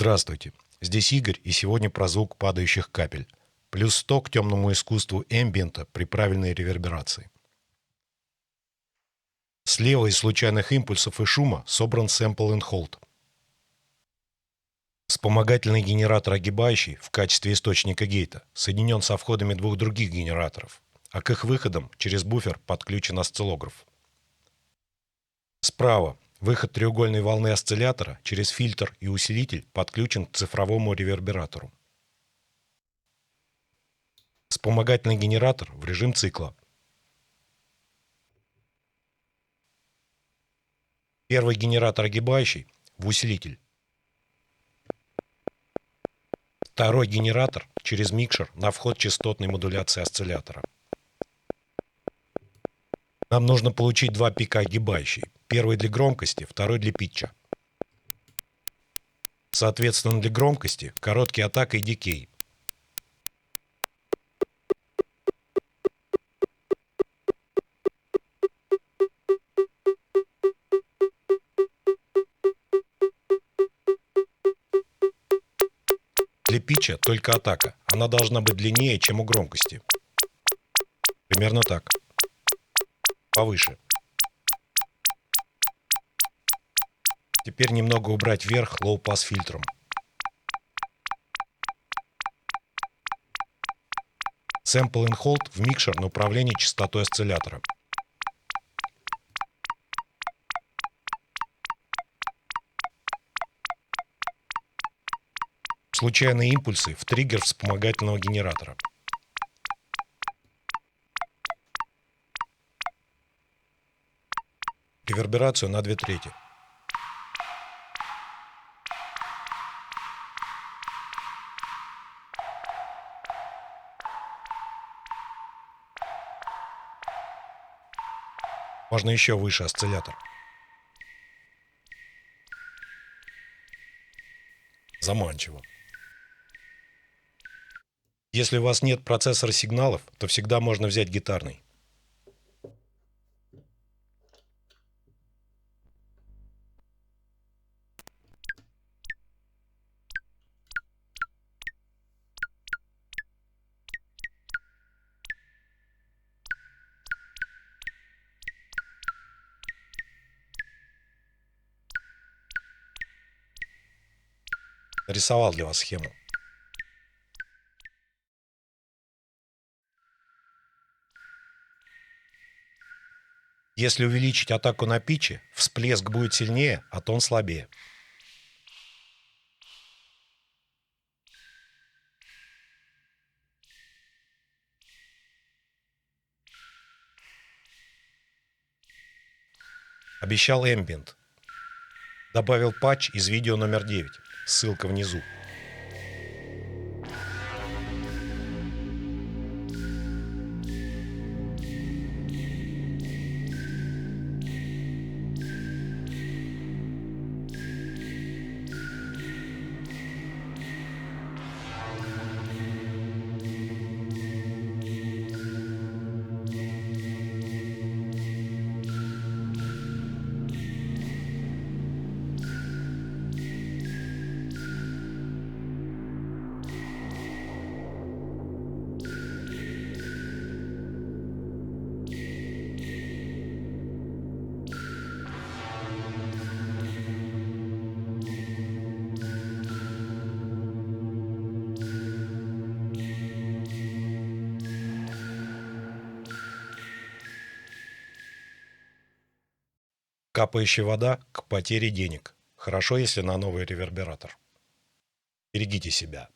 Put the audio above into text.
Здравствуйте, здесь Игорь, и сегодня про звук падающих капель. Плюс 100 к темному искусству эмбиента при правильной реверберации. Слева из случайных импульсов и шума собран Sample and Hold. Вспомогательный генератор огибающий в качестве источника гейта соединен со входами двух других генераторов, а к их выходам через буфер подключен осциллограф. Справа выход треугольной волны осциллятора через фильтр и усилитель подключен к цифровому ревербератору. Вспомогательный генератор в режим цикла. Первый генератор огибающий в усилитель. Второй генератор через микшер на вход частотной модуляции осциллятора. Нам нужно получить два пика огибающий. Первый для громкости, второй для питча. Соответственно, для громкости короткий атака и дикей. Для питча только атака. Она должна быть длиннее, чем у громкости. Примерно так. Повыше. Теперь немного убрать вверх лоу-пасс фильтром. Sample and Hold в микшер на управление частотой осциллятора. Случайные импульсы в триггер вспомогательного генератора. Реверберацию на 2/3. Можно еще выше осциллятор. Заманчиво. Если у вас нет процессора сигналов, то всегда можно взять гитарный. Нарисовал для вас схему. Если увеличить атаку на питче, всплеск будет сильнее, а тон слабее. Обещал эмбиент. Добавил патч из видео номер 9. Ссылка внизу. Капающая вода к потере денег. Хорошо, если на новый ревербератор. Берегите себя.